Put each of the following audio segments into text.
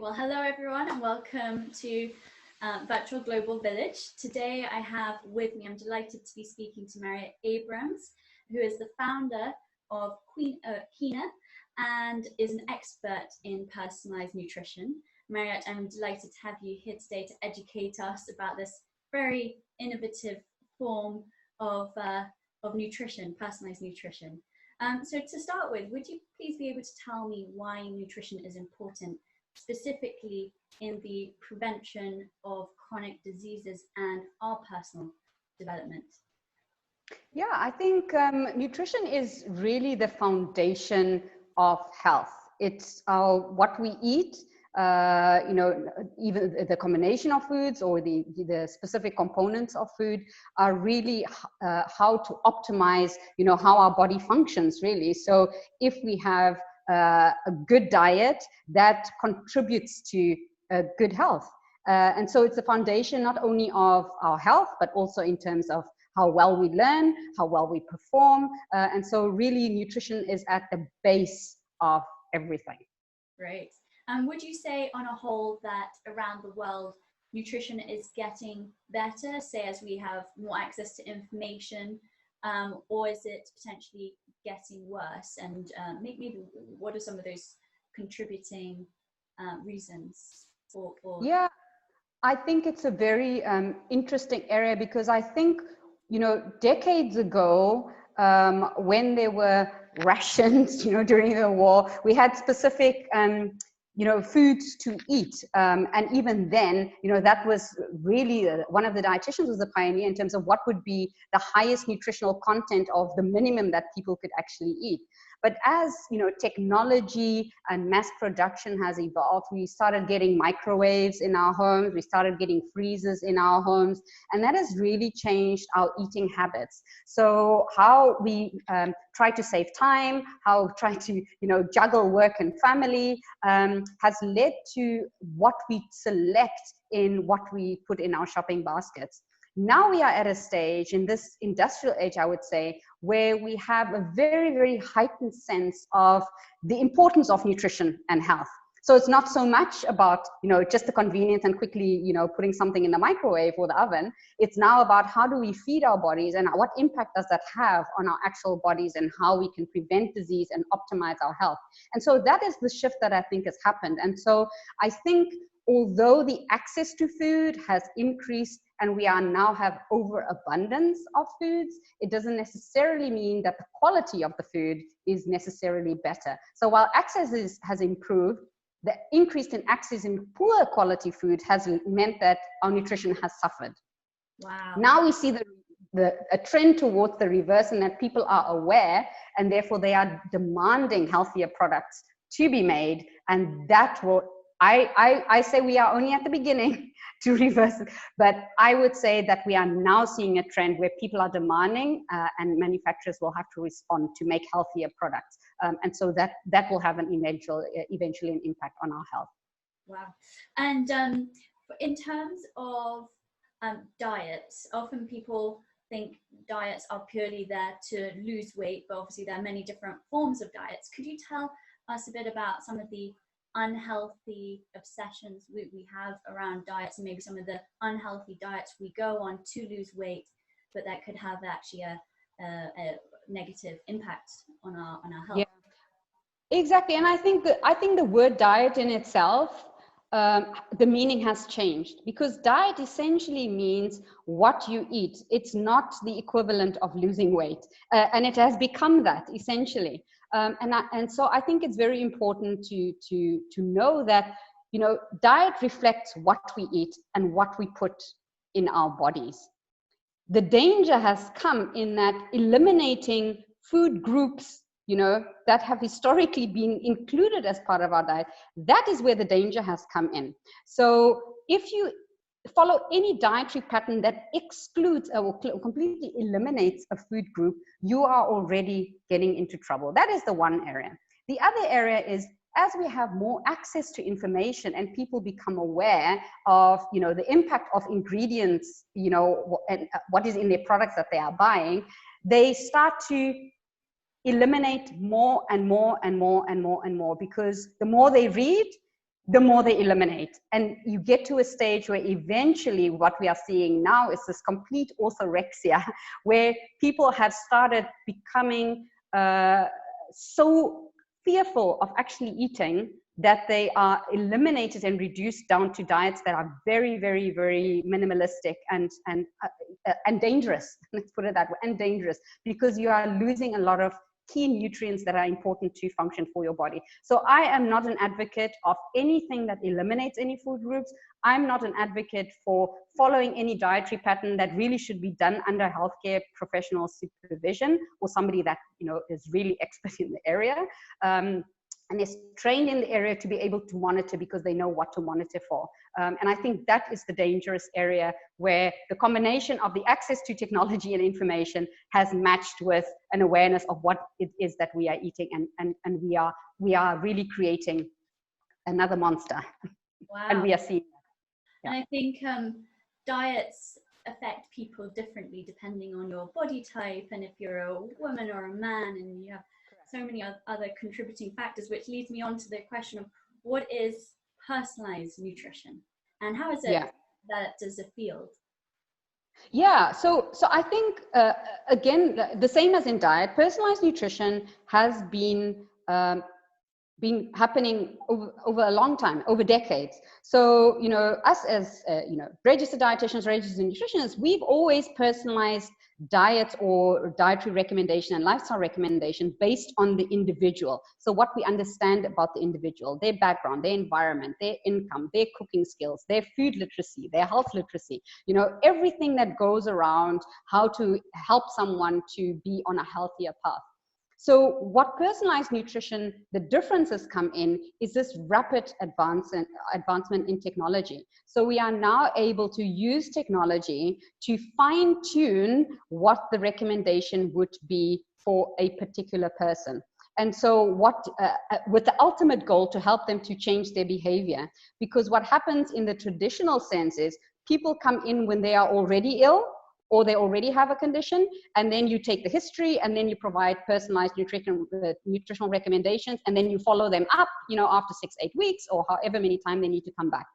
Well, hello everyone and welcome to Virtual Global Village. Today I have with me, I'm delighted to be speaking to Mariette Abrahams, who is the founder of Kina and is an expert in personalized nutrition. Mariette, I'm delighted to have you here today to educate us about this very innovative form of nutrition, personalized nutrition. So to start with, would you please be able to tell me why nutrition is important, specifically in the prevention of chronic diseases and our personal development? Yeah, I think nutrition is really the foundation of health. It's what we eat, even the combination of foods or the specific components of food are really how to optimize, how our body functions really. So if we have a good diet, that contributes to good health. And so it's the foundation not only of our health, but also in terms of how well we learn, how well we perform. And so really nutrition is at the base of everything. Great. Would you say on a whole that around the world, nutrition is getting better, say as we have more access to information, or is it potentially getting worse? And maybe what are some of those contributing reasons for? Yeah, I think it's a very interesting area because I think, decades ago, when there were rations, during the war, we had specific, foods to eat. And even then, that was really one of the dietitians was the pioneer in terms of what would be the highest nutritional content of the minimum that people could actually eat. But as technology and mass production has evolved, we started getting microwaves in our homes, we started getting freezers in our homes, and that has really changed our eating habits. So how we try to save time, how we try to juggle work and family has led to what we select in what we put in our shopping baskets. Now we are at a stage in this industrial age, I would say, where we have a very, very heightened sense of the importance of nutrition and health. So it's not so much about, just the convenience and quickly, putting something in the microwave or the oven. It's now about how do we feed our bodies and what impact does that have on our actual bodies and how we can prevent disease and optimize our health. And so that is the shift that I think has happened. And so I think although the access to food has increased and we are now have overabundance of foods, it doesn't necessarily mean that the quality of the food is necessarily better. So while access has improved, the increase in access in poor quality food has meant that our nutrition has suffered. Wow. Now we see a trend towards the reverse, and that people are aware and therefore they are demanding healthier products to be made, and that will I say we are only at the beginning to reverse it, but I would say that we are now seeing a trend where people are demanding and manufacturers will have to respond to make healthier products. And so that will have an eventually an impact on our health. Wow. And in terms of diets, often people think diets are purely there to lose weight, but obviously there are many different forms of diets. Could you tell us a bit about some of the unhealthy obsessions we have around diets, and maybe some of the unhealthy diets we go on to lose weight, but that could have actually a negative impact on our health? Yeah, exactly. And I think the word diet in itself, the meaning has changed, because diet essentially means what you eat. It's not the equivalent of losing weight, and it has become that essentially. And so I think it's very important to know that diet reflects what we eat and what we put in our bodies. The danger has come in that eliminating food groups that have historically been included as part of our diet, that is where the danger has come in. So if you follow any dietary pattern that excludes or completely eliminates a food group, you are already getting into trouble. That is the one area. The other area is, as we have more access to information and people become aware of the impact of ingredients, and what is in their products that they are buying, they start to eliminate more and more and more and more and more, because the more they read, the more they eliminate. And you get to a stage where eventually what we are seeing now is this complete orthorexia, where people have started becoming so fearful of actually eating that they are eliminated and reduced down to diets that are very, very, very minimalistic and dangerous. Let's put it that way, and dangerous, because you are losing a lot of key nutrients that are important to function for your body. So I am not an advocate of anything that eliminates any food groups. I'm not an advocate for following any dietary pattern that really should be done under healthcare professional supervision, or somebody that, you know, is really expert in the area. And is trained in the area to be able to monitor, because they know what to monitor for. And I think that is the dangerous area, where the combination of the access to technology and information has matched with an awareness of what it is that we are eating, and we are really creating another monster. Wow. And we are seeing that. Yeah. And I think diets affect people differently depending on your body type, and if you're a woman or a man, and you have so many other contributing factors, which leads me on to the question of what is personalized nutrition, and how is it developed as a field? Yeah, so I think, again, the same as in diet, personalized nutrition has been happening over a long time, over decades. So, you know, us as, you know, registered dietitians, registered nutritionists, we've always personalized diets or dietary recommendation and lifestyle recommendation based on the individual. So what we understand about the individual, their background, their environment, their income, their cooking skills, their food literacy, their health literacy, you know, everything that goes around how to help someone to be on a healthier path. So what personalized nutrition, the differences come in is this rapid advancement in technology. So we are now able to use technology to fine tune what the recommendation would be for a particular person. And so with the ultimate goal to help them to change their behavior. Because what happens in the traditional sense is people come in when they are already ill, or they already have a condition, and then you take the history, and then you provide personalized nutritional recommendations, and then you follow them up, you know, after 6-8 weeks, or however many times they need to come back.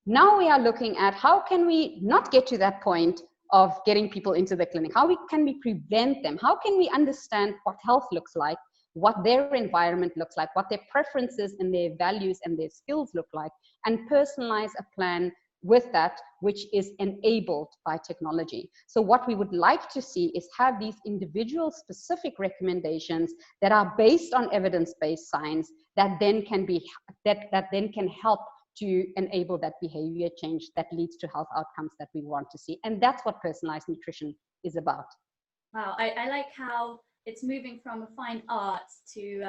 Now we are looking at how can we not get to that point of getting people into the clinic? How can we prevent them? How can we understand what health looks like, what their environment looks like, what their preferences and their values and their skills look like, and personalize a plan with that, which is enabled by technology. So what we would like to see is have these individual specific recommendations that are based on evidence-based science that then can be, that then can help to enable that behavior change that leads to health outcomes that we want to see. And that's what personalized nutrition is about. Wow, I like how it's moving from a fine art to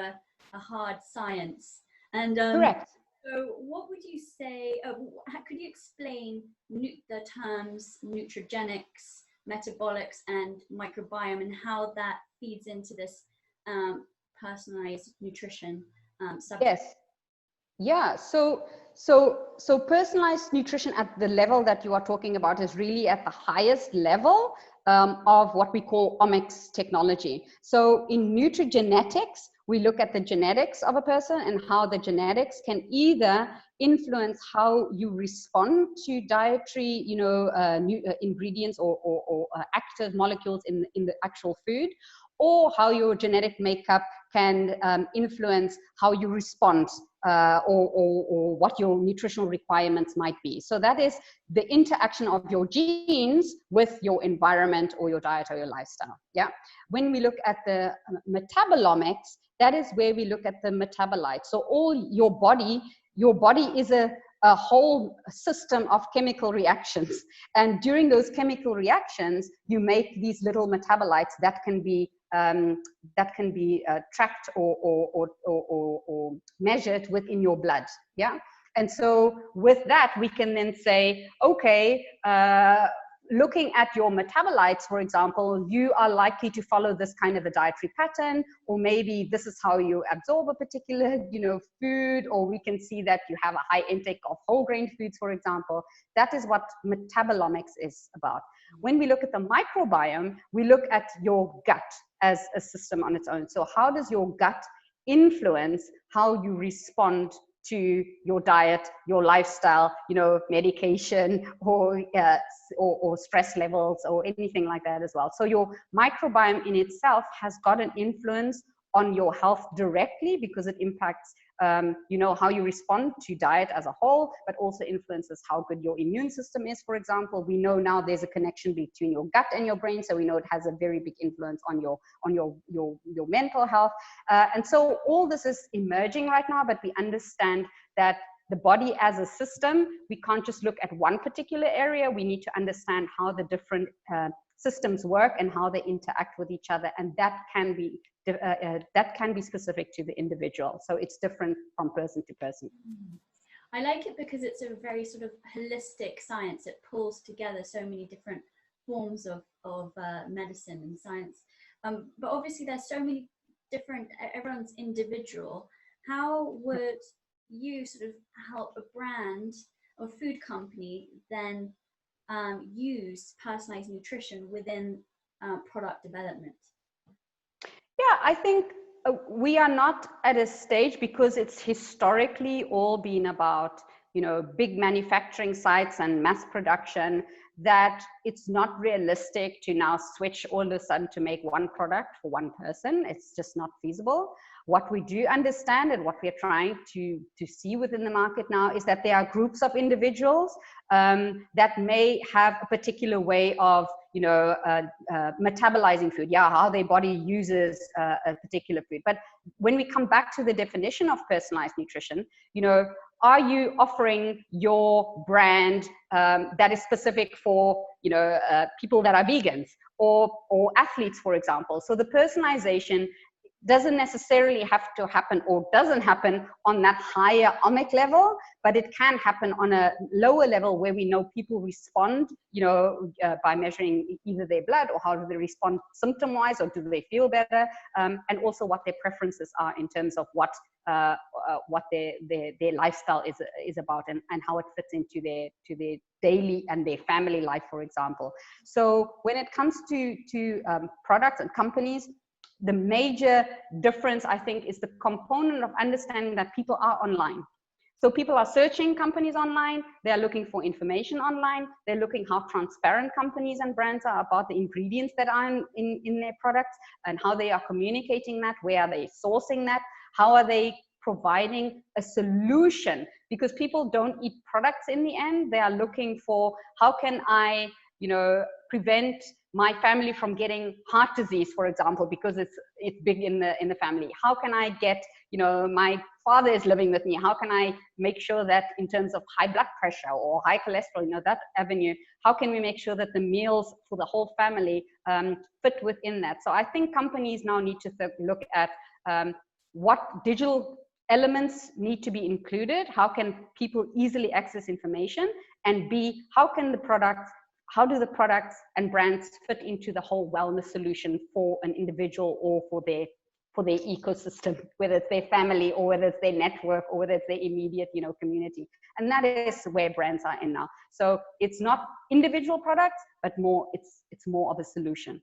a hard science. And correct. So what would you say, could you explain the terms nutrigenetics, metabolics, and microbiome, and how that feeds into this personalized nutrition subject? Yes. Yeah, so personalized nutrition at the level that you are talking about is really at the highest level of what we call omics technology. So in nutrigenetics, we look at the genetics of a person and how the genetics can either influence how you respond to dietary, you know, ingredients or active molecules in the actual food, or how your genetic makeup can influence how you respond or what your nutritional requirements might be. So that is the interaction of your genes with your environment or your diet or your lifestyle. Yeah. When we look at the metabolomics, that is where we look at the metabolites. So all your body is a whole system of chemical reactions. And during those chemical reactions, you make these little metabolites that can be tracked or measured within your blood. Yeah. And so with that, we can then say, okay, looking at your metabolites, for example, you are likely to follow this kind of a dietary pattern, or maybe this is how you absorb a particular, you know, food, or we can see that you have a high intake of whole grain foods, for example. That is what metabolomics is about. When we look at the microbiome, we look at your gut as a system on its own. So how does your gut influence how you respond to your diet, your lifestyle, you know, medication, or stress levels or anything like that as well. So your microbiome in itself has got an influence on your health directly, because it impacts you know, how you respond to diet as a whole, but also influences how good your immune system is. For example, we know now there's a connection between your gut and your brain, so we know it has a very big influence on your mental health. And so all this is emerging right now, but we understand that the body as a system, we can't just look at one particular area. We need to understand how the different systems work and how they interact with each other, and that can be specific to the individual. So it's different from person to person. I like it because it's a very sort of holistic science. It pulls together so many different forms of medicine and science. But obviously there's so many different, everyone's individual. How would you sort of help a brand or food company then use personalized nutrition within product development? Yeah, I think we are not at a stage, because it's historically all been about, you know, big manufacturing sites and mass production, that it's not realistic to now switch all of a sudden to make one product for one person. It's just not feasible. What we do understand and what we're trying to see within the market now is that there are groups of individuals that may have a particular way of, you know, metabolizing food, how their body uses a particular food. But when we come back to the definition of personalized nutrition, you know, are you offering your brand that is specific for, you know, people that are vegans or athletes, for example? So the personalization doesn't necessarily have to happen, or doesn't happen on that higher omic level, but it can happen on a lower level where we know people respond, you know, by measuring either their blood or how do they respond symptom-wise, or do they feel better, and also what their preferences are in terms of what their lifestyle is about, and how it fits into their daily and their family life, for example. So when it comes to products and companies, the major difference, I think, is the component of understanding that people are online. So people are searching companies online, they're looking for information online, they're looking how transparent companies and brands are about the ingredients that are in their products, and how they are communicating that, where are they sourcing that, how are they providing a solution, because people don't eat products in the end. They are looking for, how can I, you know, prevent my family from getting heart disease, for example, because it's big in the family. How can I get, you know, my father is living with me, how can I make sure that in terms of high blood pressure or high cholesterol, you know, that avenue, how can we make sure that the meals for the whole family fit within that? So I think companies now need to look at what digital elements need to be included, how can people easily access information, and B, how do the products and brands fit into the whole wellness solution for an individual or for their ecosystem, whether it's their family or whether it's their network or whether it's their immediate, you know, community. And that is where brands are in now. So it's not individual products, but it's more of a solution.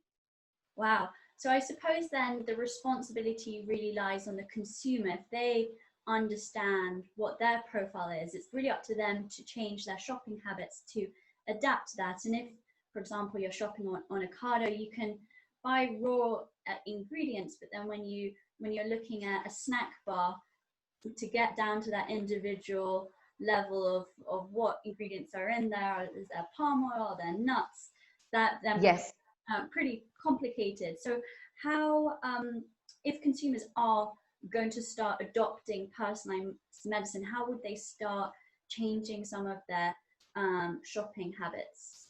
Wow. So I suppose then the responsibility really lies on the consumer. If they understand what their profile is, it's really up to them to change their shopping habits to adapt to that. And if, for example, you're shopping on Ocado, you can buy raw ingredients, but then when you're looking at a snack bar, to get down to that individual level of what ingredients are in there, is there palm oil, are there nuts, that then yes, pretty complicated. So how, if consumers are going to start adopting personalized medicine, how would they start changing some of their shopping habits?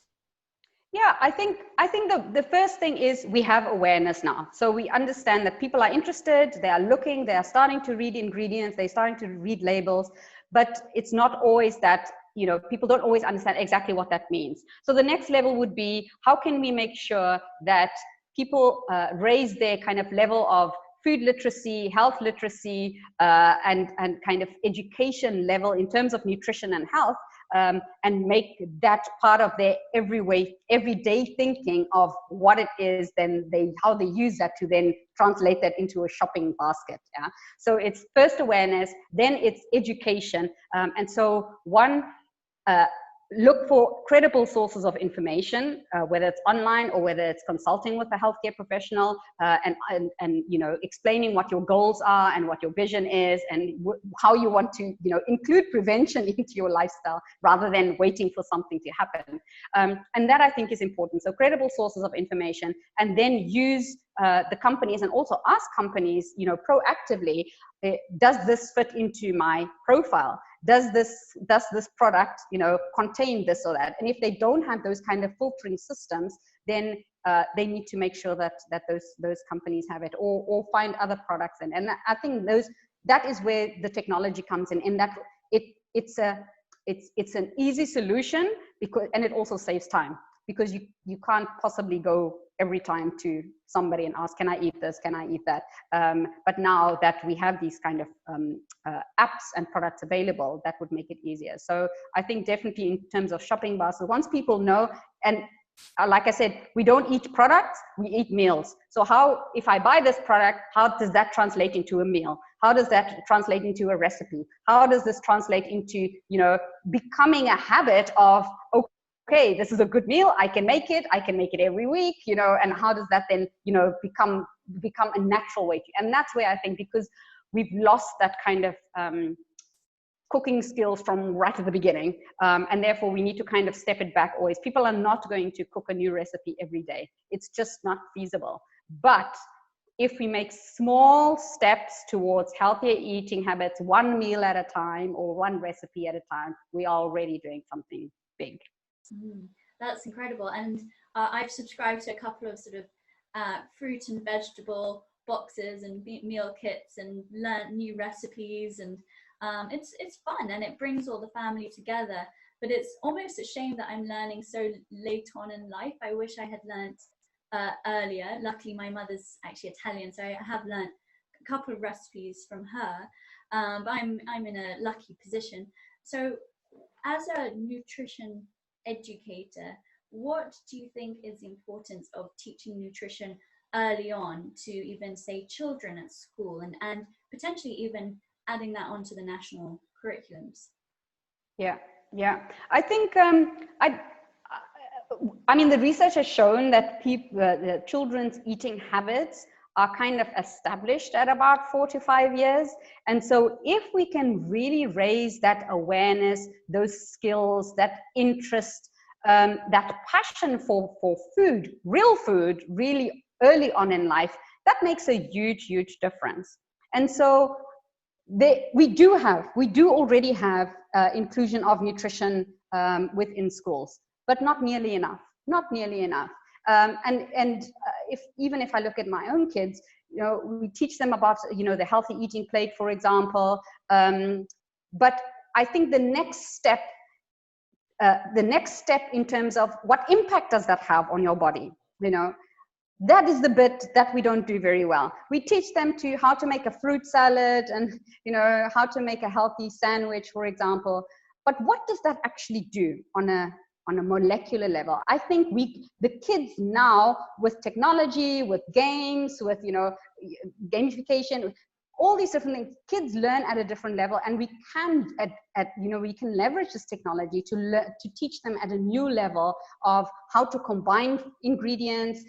Yeah, I think the first thing is we have awareness now. So we understand that people are interested, they are looking, they are starting to read ingredients, they're starting to read labels, but it's not always that, you know, people don't always understand exactly what that means. So the next level would be, how can we make sure that people raise their kind of level of food literacy, health literacy, and kind of education level in terms of nutrition and health, and make that part of their everyday thinking of what it is, then how they use that to then translate that into a shopping basket. Yeah. So it's first awareness, then it's education, and so look for credible sources of information, whether it's online or whether it's consulting with a healthcare professional, and explaining what your goals are and what your vision is, and how you want to include prevention into your lifestyle rather than waiting for something to happen. And that I think is important. So credible sources of information, and then use the companies, and also ask companies, proactively, does this fit into my profile? Does this product, contain this or that? And if they don't have those kind of filtering systems, then they need to make sure that those companies have it, or find other products. And I think that is where the technology comes in that it's an easy solution, and it also saves time, because you can't possibly go every time to somebody and ask, can I eat this? Can I eat that? But now that we have these kind of apps and products available, that would make it easier. So I think definitely in terms of shopping baskets, once people know, and like I said, we don't eat products, we eat meals. So if I buy this product, how does that translate into a meal? How does that translate into a recipe? How does this translate into, becoming a habit of, okay, this is a good meal, I can make it every week, and how does that then, become a natural way to, and that's where I think, because we've lost that kind of cooking skills from right at the beginning, and therefore we need to kind of step it back always. People are not going to cook a new recipe every day. It's just not feasible. But if we make small steps towards healthier eating habits, one meal at a time or one recipe at a time, we are already doing something big. That's incredible. And I've subscribed to a couple of sort of fruit and vegetable boxes and meal kits, and learned new recipes, and it's fun, and it brings all the family together. But it's almost a shame that I'm learning so late on in life. I wish I had learned earlier. Luckily my mother's actually Italian, so I have learned a couple of recipes from her, but I'm in a lucky position. So as a nutrition educator, what do you think is the importance of teaching nutrition early on to even, say, children at school, and potentially even adding that onto the national curriculums? Yeah. I think I mean, the research has shown that the children's eating habits are kind of established at about 4 to 5 years. And so if we can really raise that awareness, those skills, that interest, that passion for food, real food, really early on in life, that makes a huge difference. And so we do already have inclusion of nutrition within schools, but not nearly enough. Even if I look at my own kids, we teach them about, the healthy eating plate, for example. But I think the next step in terms of what impact does that have on your body, that is the bit that we don't do very well. We teach them how to make a fruit salad and, how to make a healthy sandwich, for example. But what does that actually do on a molecular level? I think the kids now, with technology, with games, with, gamification, all these different things, kids learn at a different level, and we can we can leverage this technology to teach them at a new level of how to combine ingredients,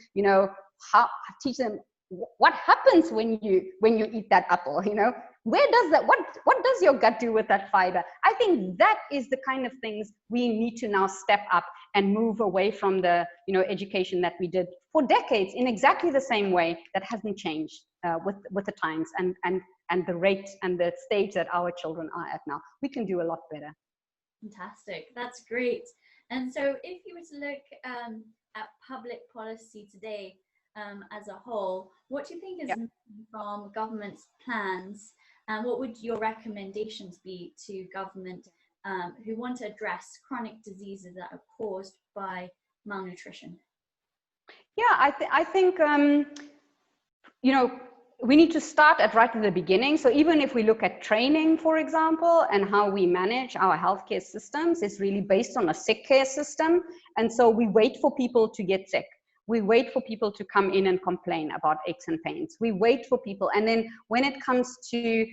teach them what happens when you eat that apple, where does that, what does your gut do with that fiber? I think that is the kind of things we need to now step up and move away from the education that we did for decades in exactly the same way that hasn't changed with the times and the rate and the stage that our children are at now. We can do a lot better. Fantastic, that's great. And so if you were to look at public policy today as a whole, what do you think is missing from government's plans, and what would your recommendations be to government who want to address chronic diseases that are caused by malnutrition? Yeah, I think we need to start at right at the beginning. So even if we look at training, for example, and how we manage our healthcare systems, it's really based on a sick care system. And so we wait for people to get sick. We wait for people to come in and complain about aches and pains. We wait for people. And then when it comes to,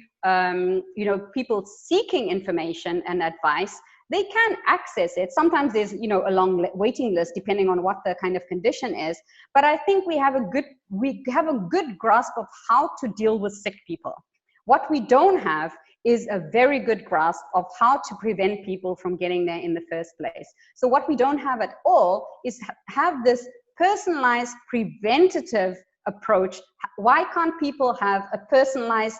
people seeking information and advice, they can access it. Sometimes there's, a long waiting list depending on what the kind of condition is. But I think we have a good grasp of how to deal with sick people. What we don't have is a very good grasp of how to prevent people from getting there in the first place. So what we don't have at all is have this personalized preventative approach. Why can't people have a personalized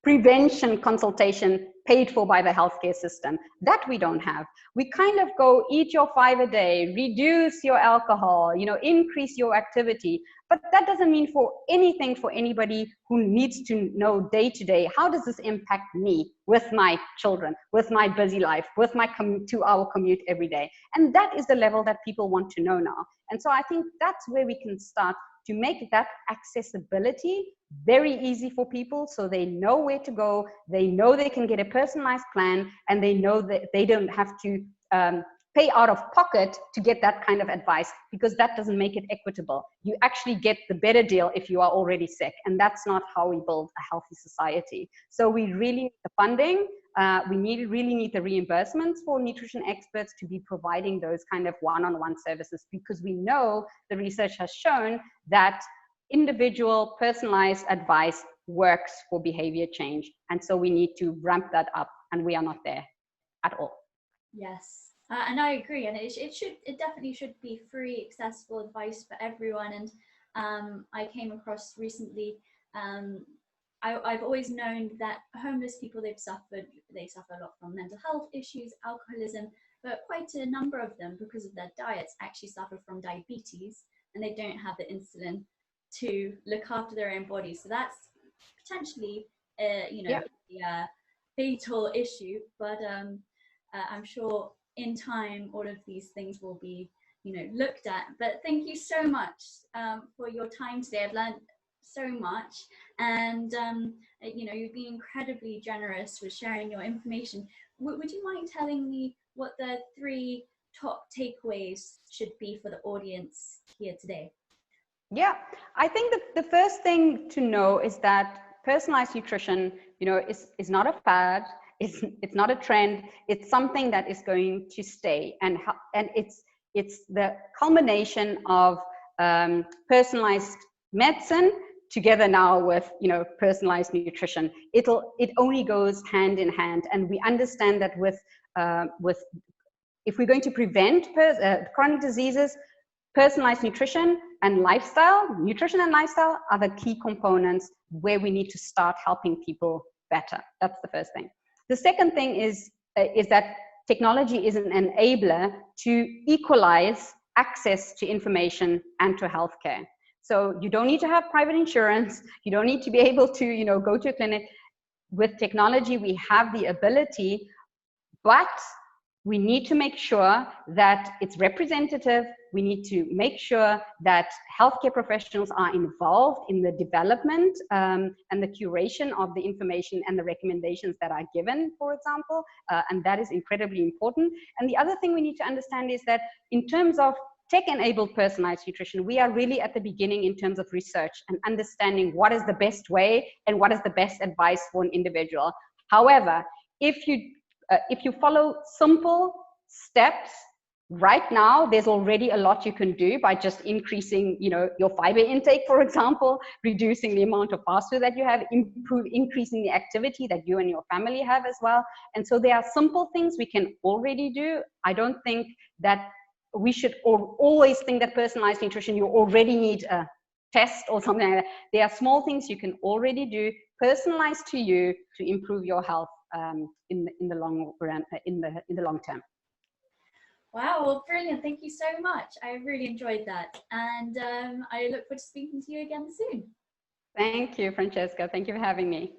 prevention consultation paid for by the healthcare system? That we don't have. We kind of go eat your 5 a day, reduce your alcohol, increase your activity. But that doesn't mean for anything for anybody who needs to know day to day, how does this impact me with my children, with my busy life, with my 2-hour commute every day? And that is the level that people want to know now. And so I think that's where we can start to make that accessibility very easy for people, so they know where to go, they know they can get a personalized plan, and they know that they don't have to pay out of pocket to get that kind of advice, because that doesn't make it equitable. You actually get the better deal if you are already sick, and that's not how we build a healthy society. So we really need the funding. We really need the reimbursements for nutrition experts to be providing those kind of one-on-one services, because we know the research has shown that individual personalized advice works for behavior change. And so we need to ramp that up, and we are not there at all. Yes. And I agree, and it definitely should be free, accessible advice for everyone. And I came across recently, I've always known that homeless people, they suffer a lot from mental health issues, alcoholism, but quite a number of them, because of their diets, actually suffer from diabetes, and they don't have the insulin to look after their own body. So that's potentially, a fatal issue, but I'm sure in time all of these things will be looked at. But thank you so much for your time today. I've learned so much, and you've been incredibly generous with sharing your information. Would you mind telling me what the 3 top takeaways should be for the audience here today? Yeah, I think the first thing to know is that personalized nutrition, is not a fad. It's not a trend. It's something that is going to stay, and it's the culmination of personalized medicine together now with personalized nutrition. It only goes hand in hand, and we understand that with if we're going to prevent chronic diseases, personalized nutrition and lifestyle are the key components where we need to start helping people better. That's the first thing. The second thing is that technology is an enabler to equalize access to information and to healthcare. So you don't need to have private insurance. You don't need to be able to, go to a clinic. With technology, we have the ability, but we need to make sure that it's representative. We need to make sure that healthcare professionals are involved in the development and the curation of the information and the recommendations that are given, for example, and that is incredibly important. And the other thing we need to understand is that in terms of tech-enabled personalized nutrition, we are really at the beginning in terms of research and understanding what is the best way and what is the best advice for an individual. However, if you follow simple steps, right now, there's already a lot you can do by just increasing, your fiber intake, for example, reducing the amount of fast food that you have, increasing the activity that you and your family have as well. And so there are simple things we can already do. I don't think that we should always think that personalized nutrition, you already need a test or something like that. There are small things you can already do, personalized to you, to improve your health in the long run, in the long term. Wow, well, brilliant. Thank you so much. I really enjoyed that. And I look forward to speaking to you again soon. Thank you, Francesca. Thank you for having me.